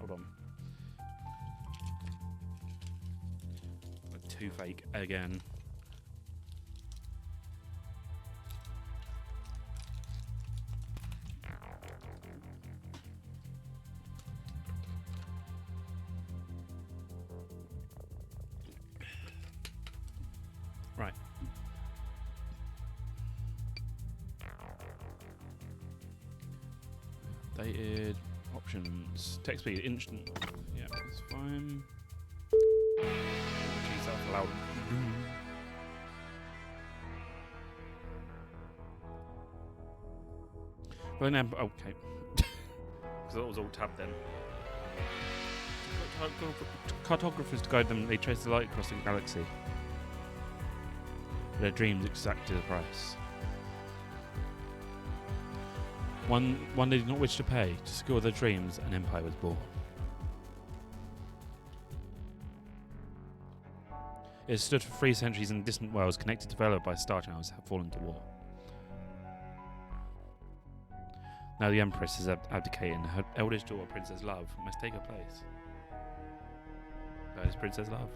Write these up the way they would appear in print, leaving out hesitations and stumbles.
Hold on. Too fake again. Right. Dated options. Text speed instant. Yeah, that's fine. Jeez, that's loud. Well, now, okay. Because that was all tabbed then. Cartographers to guide them, they trace the light across the galaxy. Their dreams exact to the price. One they did not wish to pay. To secure their dreams, an empire was born. It has stood for 3 centuries in distant worlds, connected to Vela by star channels, have fallen to war. Now the Empress is abdicating. Her eldest daughter, Princess Love, must take her place. That is Princess Love.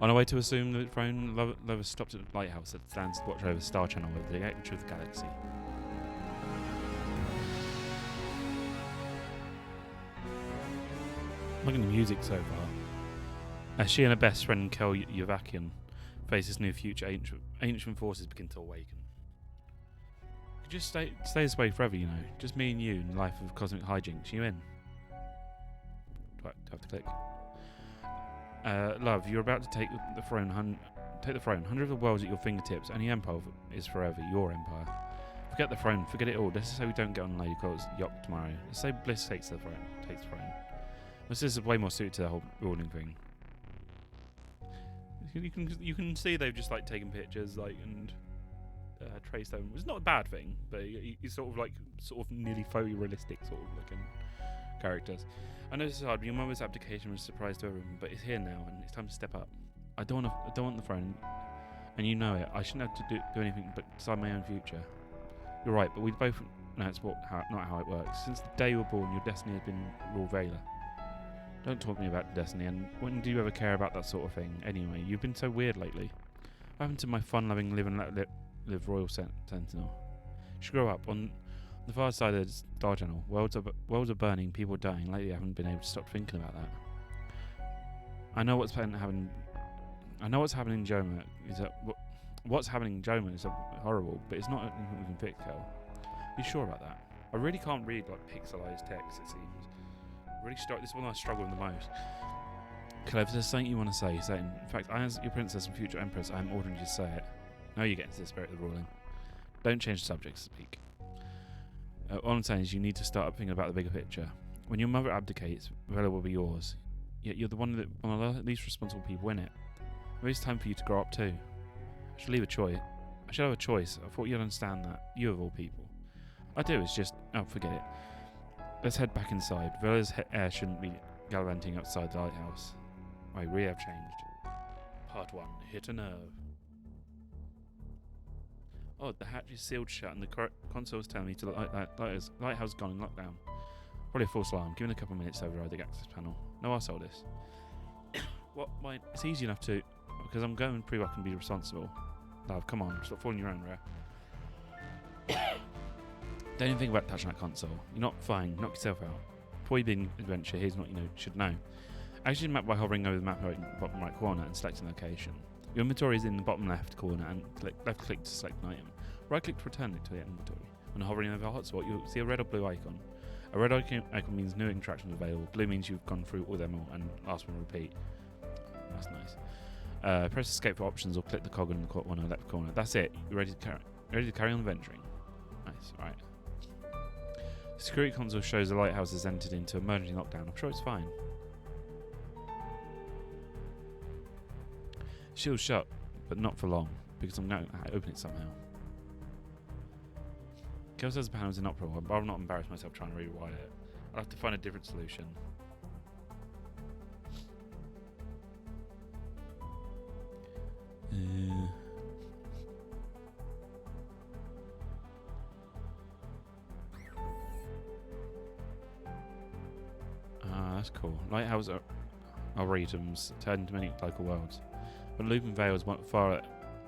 On her way to assume the throne, Love has stopped at the lighthouse that stands to watch over the star channel over the edge of the galaxy. Look at the music so far. As she and her best friend Kel Yavakian face this new future, ancient forces begin to awaken. Could just stay this way forever, you know. Just me and you in the life of cosmic hijinks. You in? Do I have to click? Love, you're about to take the throne. Hundred of the worlds at your fingertips. Only empire is forever. Your empire. Forget the throne. Forget it all. Let's just say we don't get on Lady Cole's yacht tomorrow. Let's say Bliss takes the throne. This is way more suited to the whole ruling thing. You can see they've just like taken pictures and traced them. It's not a bad thing, but it's sort of nearly photorealistic sort of looking characters. I know this is hard, but your mother's abdication was a surprise to everyone, but it's here now and it's time to step up. I don't want the throne, and you know it. I shouldn't have to do anything but decide my own future. You're right, but we both know it's not how it works. Since the day you were born, your destiny has been rule Vela. Don't talk to me about destiny, and when do you ever care about that sort of thing? Anyway, you've been so weird lately. What happened to my fun-loving live and let live royal sentinel? She grew up on the far side of the star channel. Worlds are burning, people are dying. Lately, I haven't been able to stop thinking about that. I know what's happening in Joma. What's happening in Joma is horrible, but it's not anything we can fix, Kel. Are you sure about that? I really can't read pixelized text. It seems. This is one I struggle with the most. Kel, if there's something you want to say, say it. In fact, as your princess and future empress, I am ordering you to say it. Now you get into the spirit of the ruling. Don't change the subject to speak. All I'm saying is you need to start thinking about the bigger picture. When your mother abdicates, Vela will be yours. Yet you're one of the least responsible people in it. Maybe it's time for you to grow up too. I should have a choice. I thought you'd understand that. You of all people. I do, it's just... Oh, forget it. Let's head back inside. Vela's air shouldn't be gallivanting outside the lighthouse. I really have changed. Part 1. Hit a nerve. Oh, the hatch is sealed shut and the console's telling me to lighthouse gone in lockdown. Probably a false alarm. Give me a couple of minutes to override the access panel. No, I'll solve this. It's easy enough to... Because I'm going pretty well and be responsible. Love, come on. Stop falling your own rare. Don't even think about touching that console. You're not fine. Knock yourself out. Before you begin adventure, here's what you should know. Access the map by hovering over the map in the bottom right corner and selecting location. Your inventory is in the bottom left corner and left click to select an item. Right click to return it to the inventory. When hovering over a hotspot, you'll see a red or blue icon. A red icon means new interactions available. Blue means you've gone through all them all and last one repeat. That's nice. Press escape for options or click the cog in the corner left corner. That's it. You're ready to carry on adventuring. Nice. Right. Security console shows the lighthouse has entered into emergency lockdown. I'm sure it's fine. Shield's shut, but not for long, because I'm going to open it somehow. Kel says the panel's inoperable. I'd rather not embarrass myself trying to rewire it. I'll have to find a different solution. that's cool. Lighthouse arboretums turned into many local worlds. But Lupin Vale is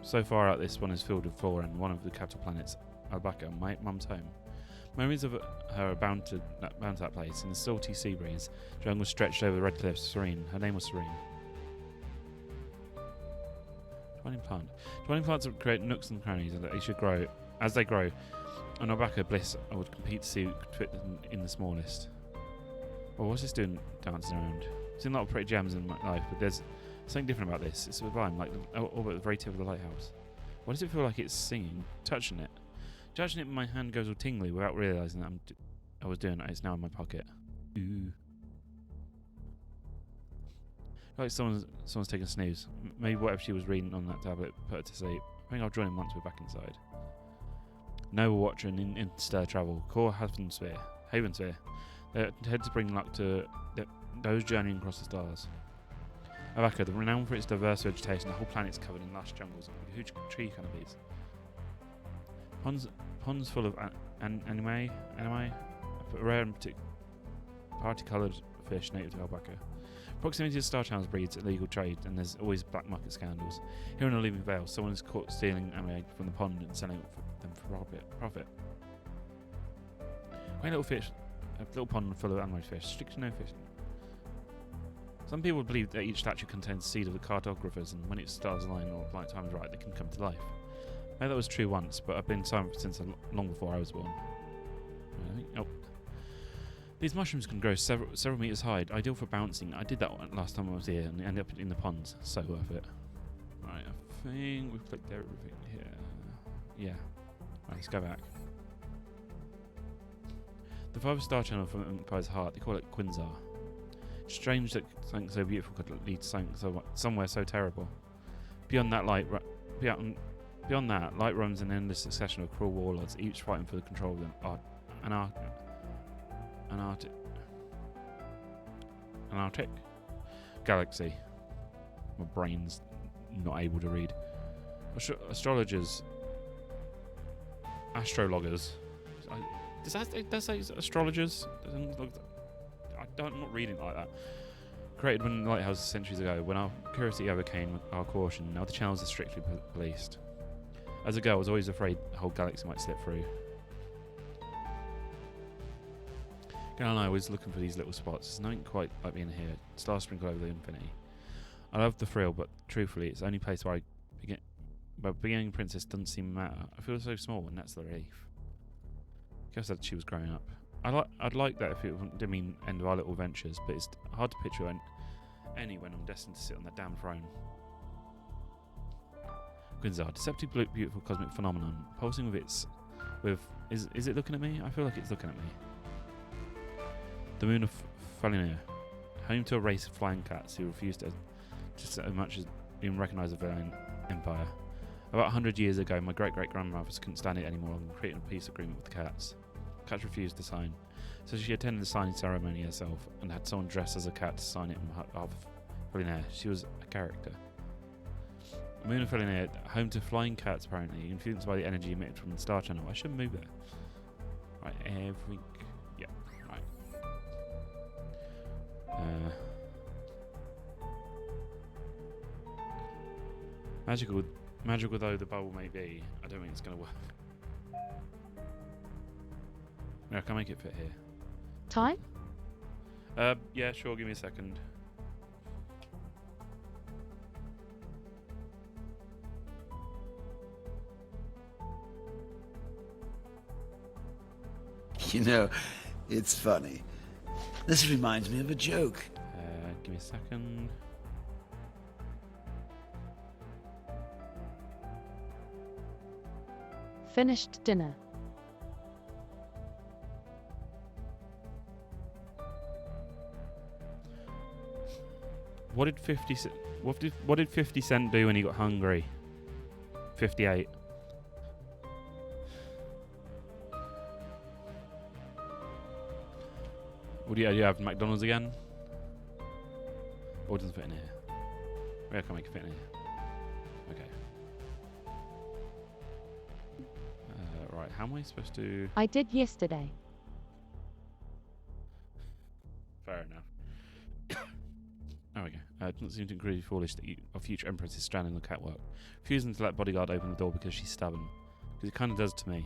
so far out this one is filled with flora and one of the capital planets, Albaca, my mum's home. Memories of her are bound to that place. In the salty sea breeze, jungle stretched over the red cliffs, serene. Her name was Serene. Twining plant. Twining plants create nooks and crannies, and they should grow. As they grow, on Albaca bliss, I would compete to see who could fit them in the smallest. Well, what's this doing dancing around? I've seen a lot of pretty gems in my life, but there's something different about this. It's sublime, like all but the very tip of the lighthouse. Why does it feel like it's singing? Touching it. Touching it, my hand goes all tingly without realising that I was doing it. It's now in my pocket. Ooh. Like someone's taking a snooze. Maybe whatever she was reading on that tablet put her to sleep. I think I'll join him once we're back inside. Noble Watcher in Interstellar Travel. Core Havensphere. They're head to bring luck to those journeying across the stars. Albaca, renowned for its diverse vegetation, the whole planet's covered in lush jungles and huge tree canopies. Ponds full of anime, rare and party-coloured fish native to Albaca. Proximity to Star Channels breeds illegal trade, and there's always black market scandals. Here in Lupin Vale, someone is caught stealing anime from the pond and selling them for profit. Quite a little pond full of anime fish, strict to no fishing. Some people believe that each statue contains the seed of the cartographers, and when its stars align or light time is right, they can come to life. Maybe that was true once, but I've been silent since long before I was born. Oh. These mushrooms can grow several meters high, ideal for bouncing. I did that last time I was here and ended up in the ponds. So worth it. Right, I think we've clicked everything here. Yeah. Right, let's go back. The farthest star channel from Empire's heart, they call it Quinzar. Strange that something so beautiful could lead to something somewhere so terrible. Beyond that, light runs in an endless succession of cruel warlords, each fighting for the control of the Antarctic galaxy. My brain's not able to read. Astrologers, astrologers. Does that say astrologers? I'm not reading it like that. Created when the lighthouse centuries ago, when our curiosity overcame our caution. Now the channels are strictly policed. As a girl, I was always afraid the whole galaxy might slip through. Gal and I was looking for these little spots. There's nothing quite like being here. Stars sprinkle over the infinity. I love the thrill, but truthfully, it's the only place where beginning princess doesn't seem to matter. I feel so small, and that's the relief. Guess that she was growing up. I'd like that if it didn't mean end of our little ventures, but it's hard to picture any when I'm destined to sit on that damn throne. Quinzar, deceptive beautiful cosmic phenomenon, pulsing is it looking at me? I feel like it's looking at me. The moon of Falinir, home to a race of flying cats who refused to just so much as even recognise the Valiant Empire. About 100 years ago, my great-great-grandmothers couldn't stand it anymore and created a peace agreement with the cats. Cats refused to sign, so she attended the signing ceremony herself and had someone dressed as a cat to sign it on behalf of Falinir. She was a character. The moon of Falinir, home to flying cats apparently, influenced by the energy emitted from the star channel. I should move there. Right, yeah, right. Magical though the bubble may be, I don't think it's going to work. Yeah, I can make it fit here. Time? Yeah, sure, give me a second. You know, it's funny. This reminds me of a joke. Give me a second. Finished dinner. What did 50 Cent do when he got hungry? 58. Would you have McDonald's again? Or does it fit in here? Maybe I can make it fit in here. Okay. Right, how am I supposed to... I did yesterday. Fair enough. it doesn't seem to incredibly foolish that our future Empress is stranded on the catwalk, refusing to let bodyguard open the door because she's stubborn. Because it kind of does to me.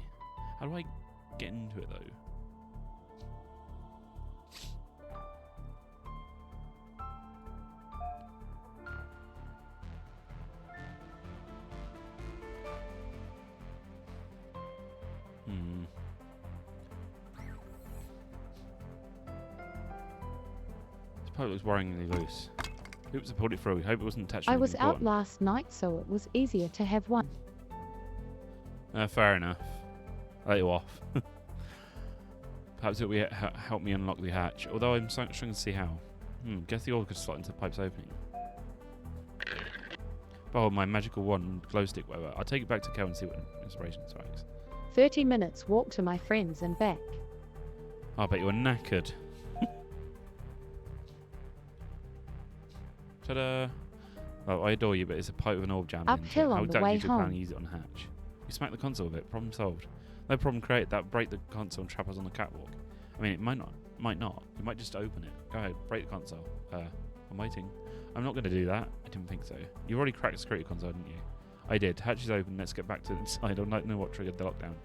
How do I get into it, though? This pipe looks worryingly loose. Oops, I pulled it through. Hope it wasn't attached to I was anything out important. last night, so it was easier to have one. Fair enough. I'll let you off. Perhaps it will help me unlock the hatch, although I'm struggling to see how. Guess the oil could slot into the pipe's opening. Behold, my magical wand, glow stick, whatever. I'll take it back to Kel and see what inspiration strikes. 30 minutes walk to my friends and back. I bet you're knackered. Ta-da! Well, I adore you, but it's a pipe with an orb jammed into it. Uphill How on the exactly way do you plan home. to use it on the hatch? You smack the console with it. Problem solved. No problem created. That break the console and trap us on the catwalk. I mean, it might not. You might just open it. Go ahead, break the console. I'm waiting. I'm not going to do that. I didn't think so. You already cracked the security console, didn't you? I did. Hatch is open. Let's get back to the inside. I'd like to know what triggered the lockdown.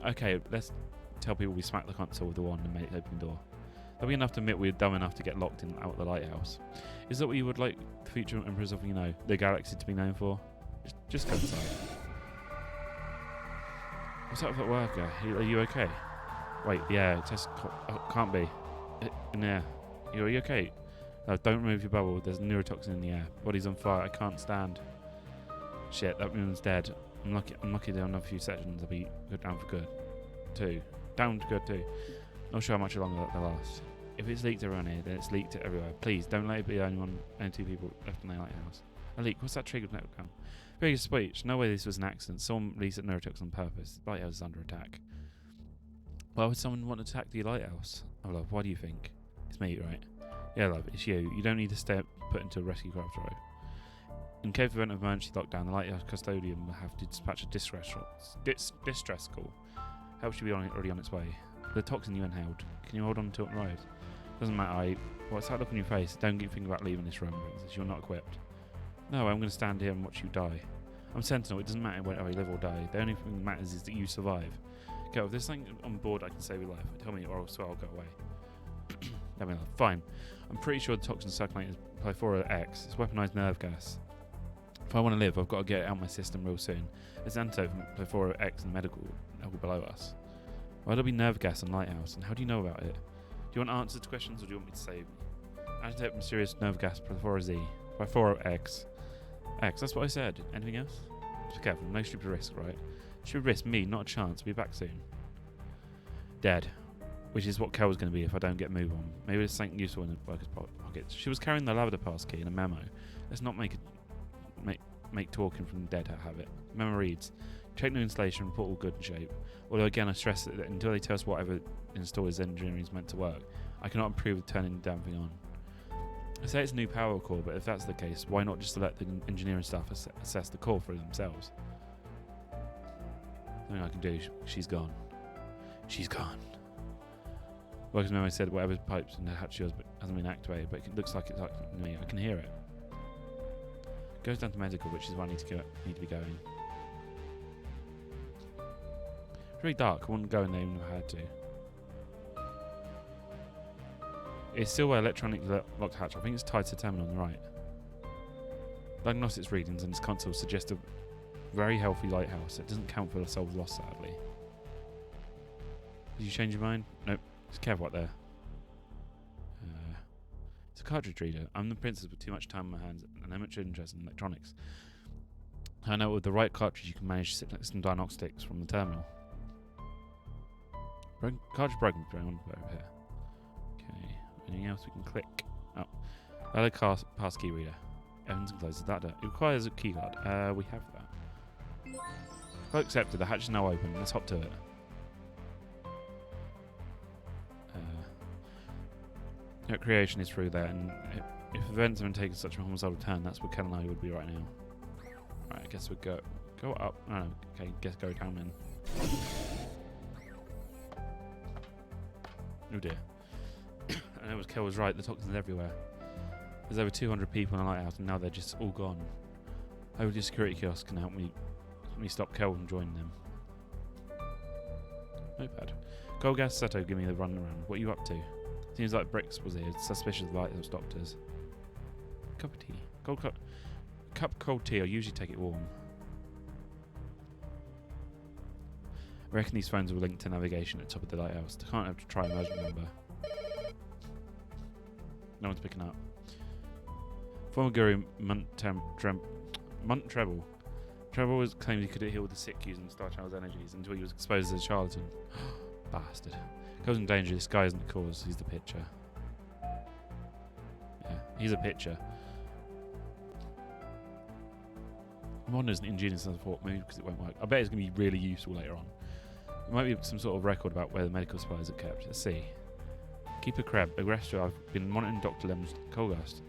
Okay, let's tell people we smacked the console with the wand and made it open the door. That'll be enough to admit we were dumb enough to get locked in out of the lighthouse. Is that what you would like the future Emperors of, the galaxy to be known for? Just go inside. What's up with that worker? Are you okay? Wait, yeah, can't be. In there. Are you okay? No, don't remove your bubble. There's neurotoxin in the air. Body's on fire. I can't stand. Shit, that woman's dead. I'm lucky there are another few sessions. I'll be good down for good. Down to good too. Not sure how much longer they'll last. If it's leaked around here, then it's leaked everywhere. Please, don't let it be only two people left in the lighthouse. A leak? What's that triggered lockdown? Very good speech. No way this was an accident. Someone released at neurotoxin on purpose. The lighthouse is under attack. Why would someone want to attack the lighthouse? Oh, love, why do you think? It's me, right? Yeah, love, it's you. You don't need to stay put into a rescue craft row. In case of event of emergency lockdown, the lighthouse custodian will have to dispatch a distress call. Help should be already on its way. The toxin you inhaled, can you hold on until it arrives? Doesn't matter, what's that look on your face? Don't think about leaving this room, since you're not equipped. No, I'm going to stand here and watch you die. I'm Sentinel, it doesn't matter whether I live or die. The only thing that matters is that you survive. Go, if there's something on board I can save your life, tell me or else I'll go away. Let me know. Fine. I'm pretty sure the toxin circulating is Plethora-X. It's weaponized nerve gas. If I want to live, I've got to get it out of my system real soon. There's antidote for Plethora-X and medical below us. Why there'll be nerve gas in Lighthouse, and how do you know about it? Do you want answers to questions, or do you want me to save you? Antidote mysterious nerve gas Plethora-Z. Plethora-X. X, that's what I said. Anything else? Just be careful, no stupid risk, right? Stupid risk, me, not a chance. Be back soon. Dead. Which is what Kel's going to be if I don't get a move on. Maybe there's something useful in the worker's pockets. She was carrying the lavender pass key and a memo. Let's not make talking from the dead a habit. Memo reads, check new installation, report all good and shape. Although again I stress that until they tell us whatever installer's engineering is meant to work, I cannot approve of turning the damn thing on. I say it's a new power core, but if that's the case, why not just let the engineering staff assess the core for themselves? Nothing I can do. She's gone. She's gone. Worker's memo said whatever pipes in the hatch hasn't been activated, but it looks like it's activated me. I can hear it. Goes down to medical, which is where I need to be going. It's really dark. I wouldn't go in there even if I had to. It's still an electronic locked hatch. I think it's tied to the terminal on the right. Diagnostics readings and its console suggest a very healthy lighthouse. It doesn't count for the souls lost, sadly. Did you change your mind? Nope. Just careful out there. It's a cartridge reader. I'm the princess with too much time on my hands and amateur interest in electronics. I know with the right cartridge you can manage some diagnostics from the terminal. Cartridge broken. Over here. Okay. Anything else we can click? Oh. Valid pass key reader. Evans closes that door. It requires a key card. We have that. Well accepted. The hatch is now open. Let's hop to it. Creation is through there, and if events haven't taken such a homicidal turn, that's where Ken and I would be right now. Right, I guess we'd go up. No, okay, guess go down then. Oh dear. I know Kel was right, the toxin's everywhere. There's over 200 people in the lighthouse, and now they're just all gone. Hopefully, a security kiosk can help me stop Kel from joining them. Notepad. Golgas Seto, give me the run around. What are you up to? Seems like Bricks was here. Suspicious of the lighthouse doctors. Cup of tea. Cup of cold tea. I usually take it warm. I reckon these phones will link to navigation at the top of the lighthouse. I can't have to try emergency number. No one's picking up. Former guru Munt Treble. Treble claimed he could heal the sick using Star Channel's energies until he was exposed as a charlatan. Bastard. Goes in danger. This guy isn't the cause. He's the pitcher. Yeah, he's a pitcher. Modern isn't ingenious as I thought, maybe because it won't work. I bet it's going to be really useful later on. There might be some sort of record about where the medical supplies are kept. Let's see. Keeper Kreb, aggressor. I've been monitoring Dr. Lem's Colgast.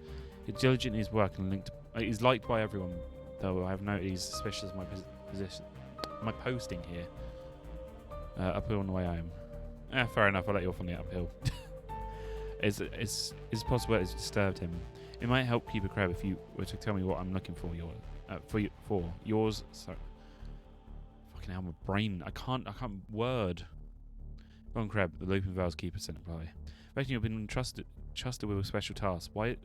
He's diligent in his work and linked. He's liked by everyone, though I have noted he's suspicious of my position, my posting here. Uphill on the way home. Fair enough. I'll let you off on the uphill. It's possible it's disturbed him. It might help Keeper Kreb if you were to tell me what I'm looking for. Yours. So, fucking hell, my brain. I can't word. Go on, Kreb. The Looping Valves Keeper sent reply. Basically, you've been entrusted with a special task. Why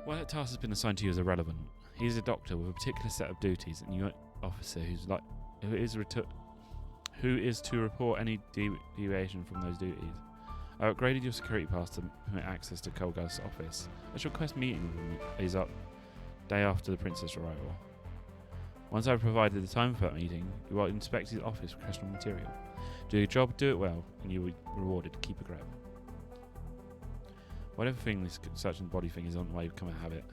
that task has been assigned to you is irrelevant. He's a doctor with a particular set of duties, and you're an officer who is to report any deviation from those duties. I upgraded your security pass to permit access to Colgast's office. I shall request meeting with him is up day after the princess' arrival. Once I've provided the time for that meeting, you will inspect his office for questionable material. Do your job, do it well, and you will be rewarded. Keep a grab. Whatever thing this searching the body thing is on the way to become a habit.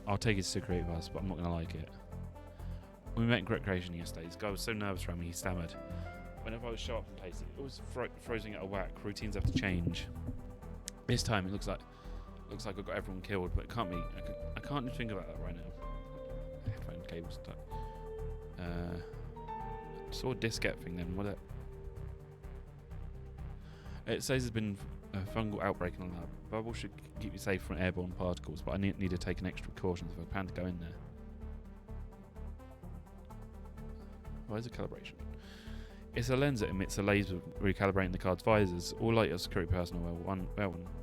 I'll take his security pass, but I'm not going to like it. We met in recreation yesterday. This guy was so nervous around me, he stammered. Whenever I would show up in places, it was frozen at a whack. Routines have to change. This time it looks like I've got everyone killed, but it can't be. I can't even think about that right now. Headphone cable stuck. Saw a diskette thing then. What? It says there's been a fungal outbreak in the lab. Bubble should keep you safe from airborne particles, but I need to take an extra precautions if I plan to go in there. Why is it calibration? It's a lens that emits a laser recalibrating the card's visors. All light security personnel one.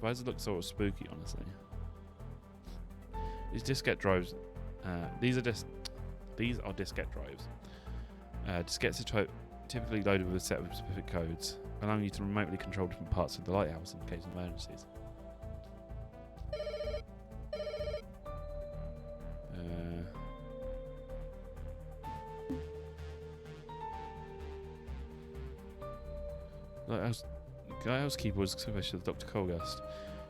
Visors look sort of spooky, honestly. These diskette drives. These are diskette drives. Diskettes are typically loaded with a set of specific codes, allowing you to remotely control different parts of the lighthouse in case of emergencies. Lighthouse keeper was suspicious of Dr. Colgast.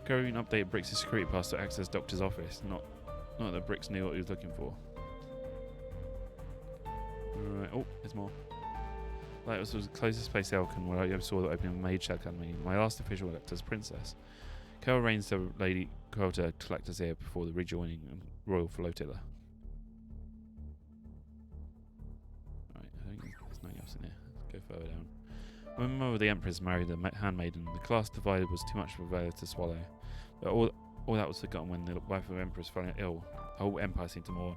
Carrying updated Bricks' security pass to access Doctor's office. Not that Bricks knew what he was looking for. Right. Oh, there's more. Lighthouse was the closest place to Elkin where I ever saw the opening of Mage Academy. My last official elector's princess. Kel arranged the Lady Quota to collect us here before the rejoining Royal Flotilla. Right, I think there's nothing else in here. Let's go further down. When my mother the Empress married the handmaiden, the class divided was too much for Vela to swallow. But all that was forgotten when the wife of the Empress fell ill. The whole empire seemed to mourn.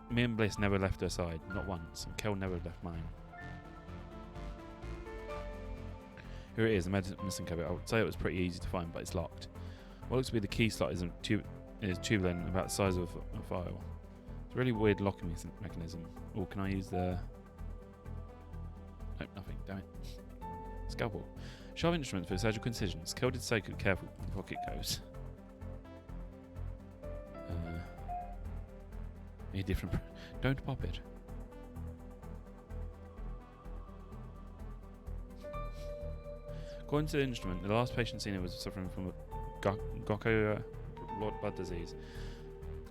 Me and Bliss never left her side, not once, and Kel never left mine. Here it is, the medicine cabinet. I would say it was pretty easy to find, but it's locked. What looks to be the key slot is tubular about the size of a file. It's a really weird locking mechanism. Or can I use the... Nope, nothing, damn it. Scalpel. Sharp instruments for surgical incisions. Kel did say good careful where the pocket goes. A different... Don't pop it. According to the instrument, the last patient seen was suffering from a Gocko blood disease.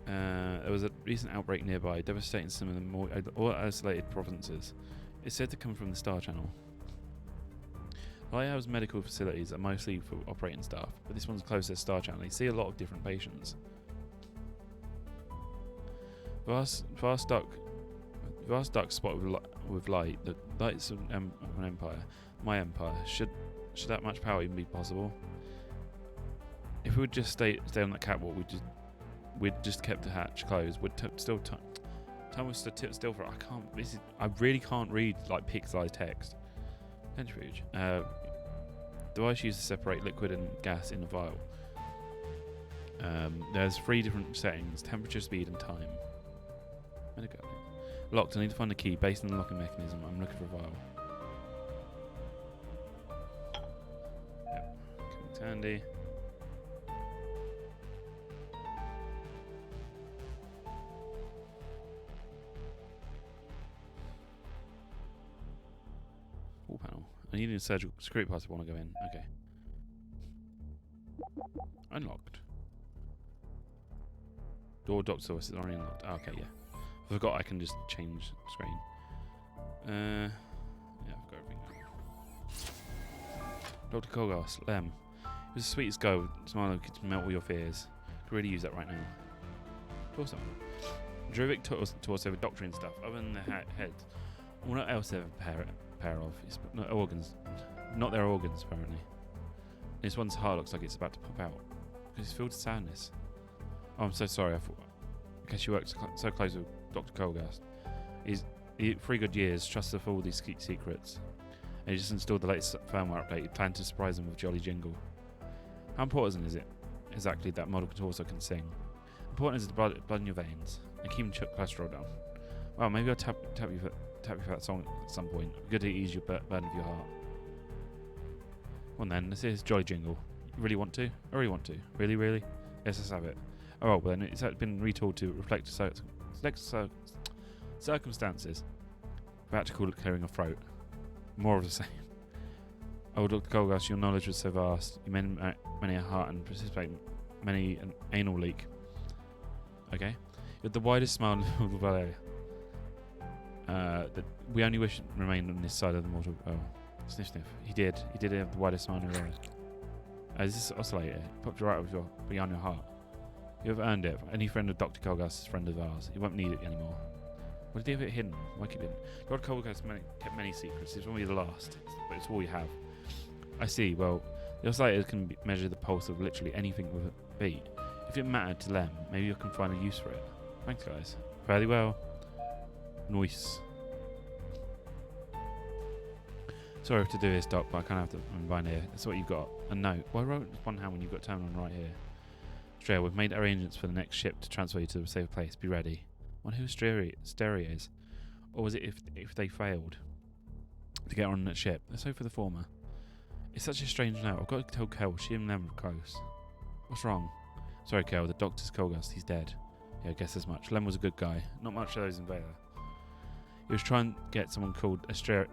There was a recent outbreak nearby, devastating some of the more isolated provinces. It's said to come from the Star Channel. Lighthouse medical facilities are mostly for operating staff, but this one's close to the Star Channel. They see a lot of different patients. Vast duct spotted with light. The lights of an empire. My empire. Should that much power even be possible? If If we would just stay on that catwalk, we'd just kept the hatch closed. We'd still time was still for. I really can't read like pixelized text. Centrifuge. Device used to separate liquid and gas in a vial. There's 3 different settings: temperature, speed, and time. Where'd it go? Locked. I need to find a key based on the locking mechanism. I'm looking for a vial. Yep. Okay, it's handy. Wall panel. I need a surgical screw pass if I want to go in. Okay. Unlocked. Door dock source is already unlocked. Oh, okay, yeah. I forgot I can just change screen. Yeah, I've got everything now. Dr. Kolgas, Lem. It was the sweetest go. Smile that could melt all your fears. Could really use that right now. Awesome. Druidic taught us over doctrine stuff, other than the head. What else they have a pair of? It's not organs. Not their organs, apparently. This one's heart looks like it's about to pop out. Because it's filled with sadness. Oh, I'm so sorry. I guess you worked so close with Dr. Kolgast. He's 3 good years, trusted for all these secrets. And he just installed the latest firmware update. He planned to surprise them with Jolly Jingle. How important is it exactly that model torso can sing? Important is the blood in your veins and keeping cholesterol down. Well, maybe I'll tap you for that song at some point. Good to ease your burden of your heart. Well then, this is Jolly Jingle. You really want to? I really want to. Really, really? Yes, let's have it. Oh, well then it's been retooled to reflect circumstances. About to call it clearing a throat. More of the same. Oh, Dr. Kolgas, your knowledge was so vast. You many a heart and participate many an anal leak. Okay. You had the widest smile of the valley. That we only wish it remained on this side of the mortal. Oh, sniff sniff. He did have the widest smile in the world. Is this oscillator? Popped right up beyond your heart. You have earned it. Any friend of Dr. Kolgas is a friend of ours. You won't need it anymore. Why did he have it hidden? Why keep it hidden? Dr. Kolgas kept many secrets. It's only the last, but it's all you have. I see. Well, the oscillator can measure the pulse of literally anything with a beat. If it mattered to them, maybe you can find a use for it. Thanks, guys. Fairly well. Nice. Sorry to do this, Doc, but I can't have to combine here. That's what you've got. A note. Why wrote with one hand when you've got terminal right here? Australia, we've made arrangements for the next ship to transfer you to a safe place. Be ready. Wonder who Stereo is. Or was it if they failed to get on that ship? Let's hope for the former. It's such a strange note. I've got to tell Kel. She and them are close. What's wrong? Sorry, Kel. The doctor's Kolgast. He's dead. Yeah, I guess as much. Lem was a good guy. Not much of those in Vela. He was trying to get someone called Asteria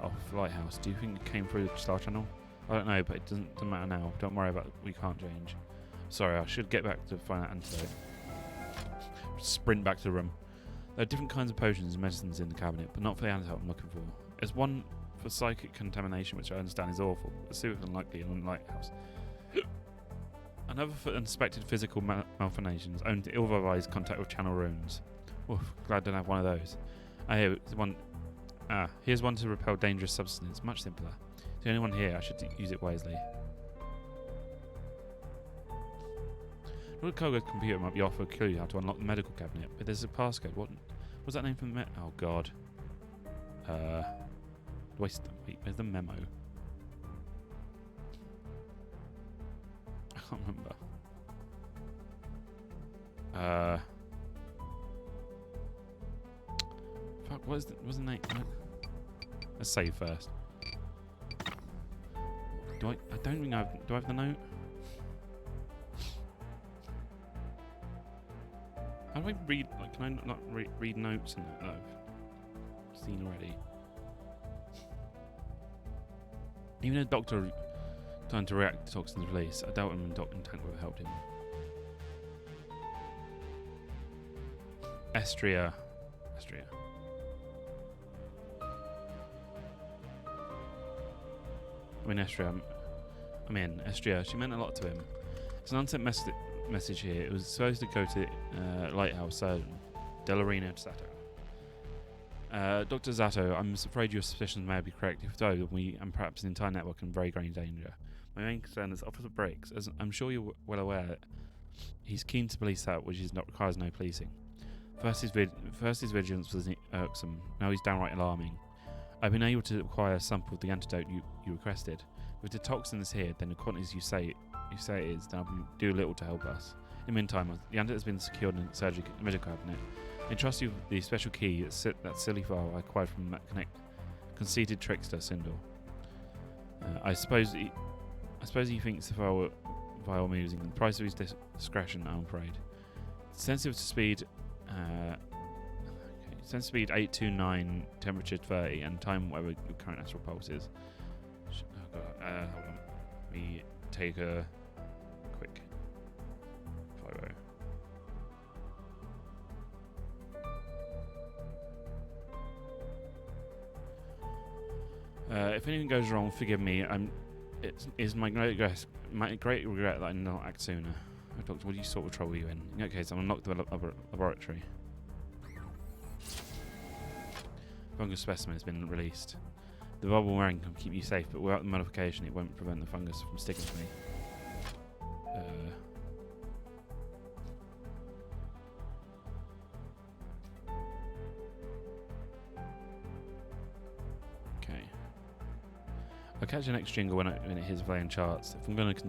off Lighthouse. Do you think it came through the Star Channel? I don't know, but it doesn't matter now. Don't worry about it. We can't change. Sorry, I should get back to find that antidote. Sprint back to the room. There are different kinds of potions and medicines in the cabinet, but not for the antidote I'm looking for. There's one for psychic contamination, which I understand is awful, but super unlikely in a lighthouse. Another for unsuspected physical malformations, owing to ill-advised contact with channel runes. Oof, glad I don't have one of those. Here's one to repel dangerous substances. Much simpler. It's the only one here. I should use it wisely. Lord Koga's computer might be offer a clue how to unlock the medical cabinet, but there's a passcode. What was that name for the oh god. Wait, where's the memo? I can't remember. Fuck, what was the name? Let's save first. I don't think do I have the note? How do I read, can I not read notes and that I've seen already? Even a doctor trying to react to toxins release, I doubt him and Dr. Tank would have helped him. Estria. Estria. She meant a lot to him. It's an unsent message here. It was supposed to go to Lighthouse Surgeon, Delarina Zato. Dr. Zato, I'm afraid your suspicions may be correct. If so, we and perhaps the entire network in very grave danger. My main concern is Officer Briggs. As I'm sure you're well aware, he's keen to police out, which requires no policing. First his vigilance was irksome. Now he's downright alarming. I've been able to acquire a sample of the antidote you requested. If the toxin is here, then the quantities you say it is, then I'll do little to help us. In the meantime, the antidote has been secured in the medical cabinet. I trust you with the special key that silly file I acquired from that conceited trickster Sindor. I suppose he thinks the file I'm using, the price of his discretion, I'm afraid. Sensitive to speed, sense speed 829, temperature 30, and time whatever your current astral pulse is. Hold on. Let me take a quick photo. If anything goes wrong, forgive me. It's my great regret that I did not act sooner. Doctor, what sort of trouble are you in? In that case, I'm unlocked the laboratory. Fungus specimen has been released. The bubble wearing can keep you safe, but without the modification, it won't prevent the fungus from sticking to me. Okay. I'll catch the next jingle when it hits playing charts. If I'm going to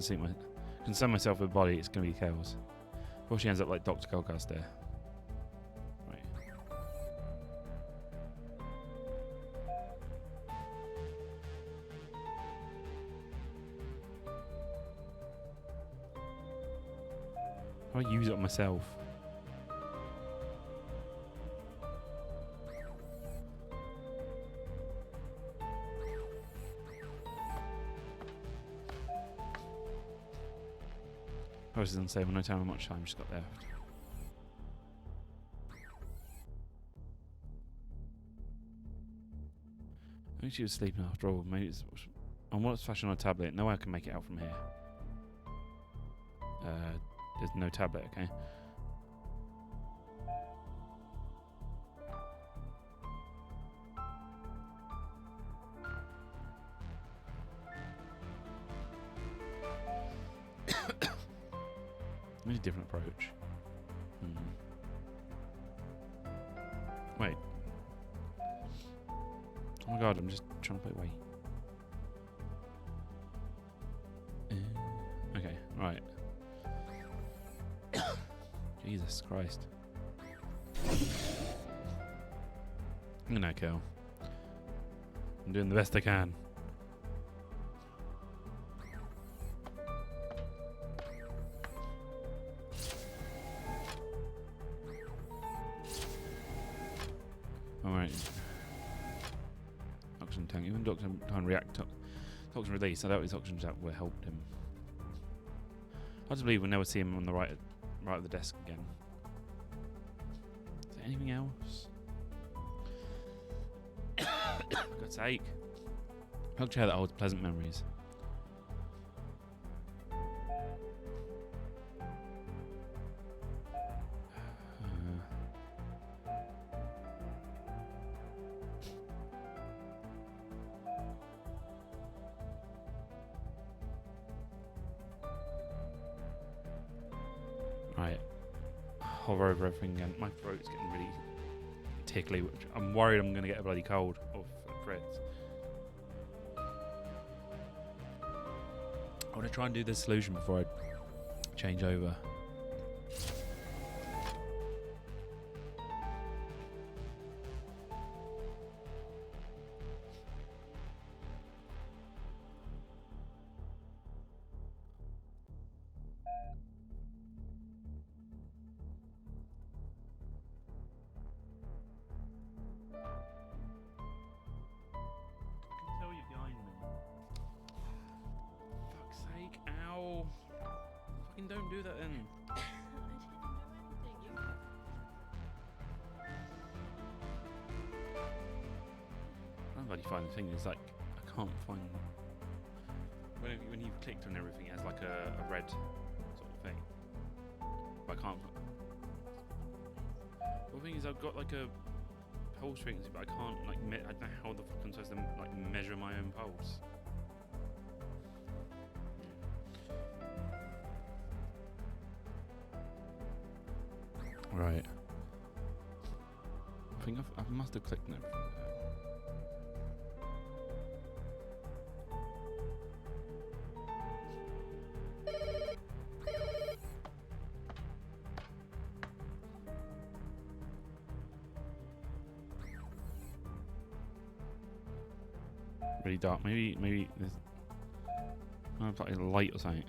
concern myself with the body, it's going to be chaos. Before she ends up like Dr. Colcast there. Right. How do I use it on myself? I was going to say, when I tell how much time she's got left. I think she was sleeping after all. Maybe it's on what's flashing on a tablet. No way I can make it out from here. There's no tablet, okay? Maybe a different approach. Wait. Oh my god, I'm just trying to play away. Okay, right. Jesus Christ. I'm gonna kill. I'm doing the best I can. Alright. Oxygen tank. Even Doctor Time react toxin release. I doubt his oxygen tank will help him. I just believe we'll never see him on the right of the desk again. Is there anything else? For God's sake. Hug chair that holds pleasant memories. Right. Hover over everything again. My throat's getting really tickly. Which I'm worried I'm going to get a bloody cold of Fritz. I want to try and do this solution before I change over. Don't do that then. I didn't know anything. I don't really find the thing is like I can't find when you've clicked on everything it has like a red sort of thing. But I can't. The thing is I've got like a pulse frequency, but I can't like I don't know how the fuck I'm supposed to like measure my own pulse. Right. I think I must have clicked on everything. Really dark. Maybe there's like a light or something.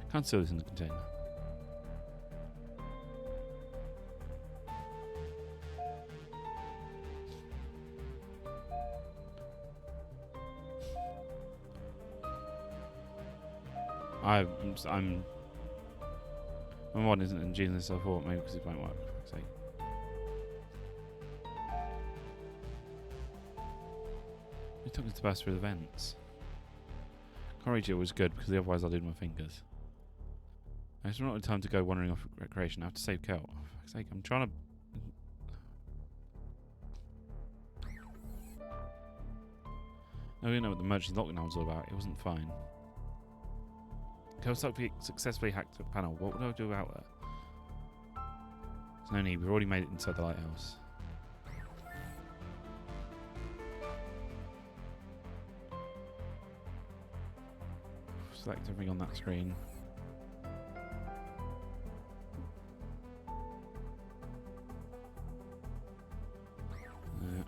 Can't see this in the container. I'm my mod isn't ingenious as I thought, maybe because it won't work, for fuck's sake. It took us to burst through the vents. Courage was good because otherwise I'll lose my fingers. I just don't have time to go wandering off recreation. I have to save Kel. For fuck's sake, I'm trying to. I don't know what the emergency lockdown was all about. It wasn't fine. Kel successfully hacked the panel. What would I do about that? There's no need. We've already made it inside the lighthouse. Select everything on that screen. Yeah.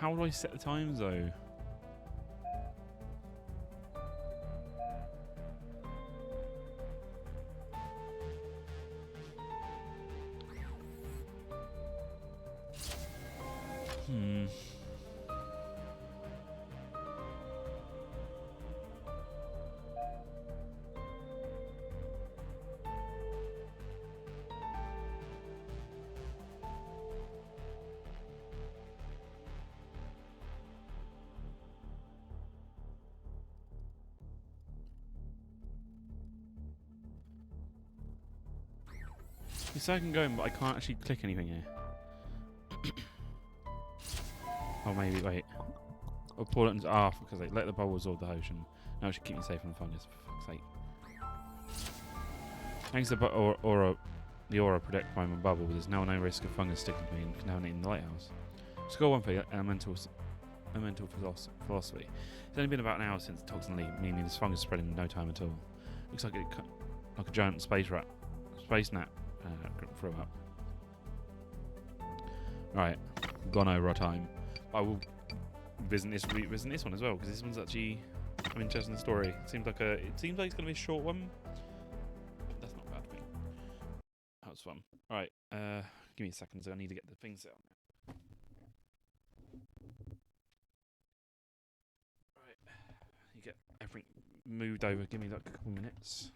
How do I set the times though? So I can go in, but I can't actually click anything here. Oh, maybe, wait. Or pull it off because they let the bubble absorb the ocean. Now it should keep me safe from the fungus, for fuck's sake. Thanks to the aura protect by my bubble, there's now no risk of fungus sticking to me and contaminating the lighthouse. Score 1 for elemental philosophy. It's only been about an hour since the toxin leak, meaning this fungus spread in no time at all. Looks like like a giant space gnat. Throw up. Right, gone over our time. I will revisit this one as well because this one's actually I'm interested in the story. It seems like it's going to be a short one. That's not a bad thing. That was fun. Right, give me a second. So I need to get the thing set up. Right, you get everything moved over. Give me like a couple minutes.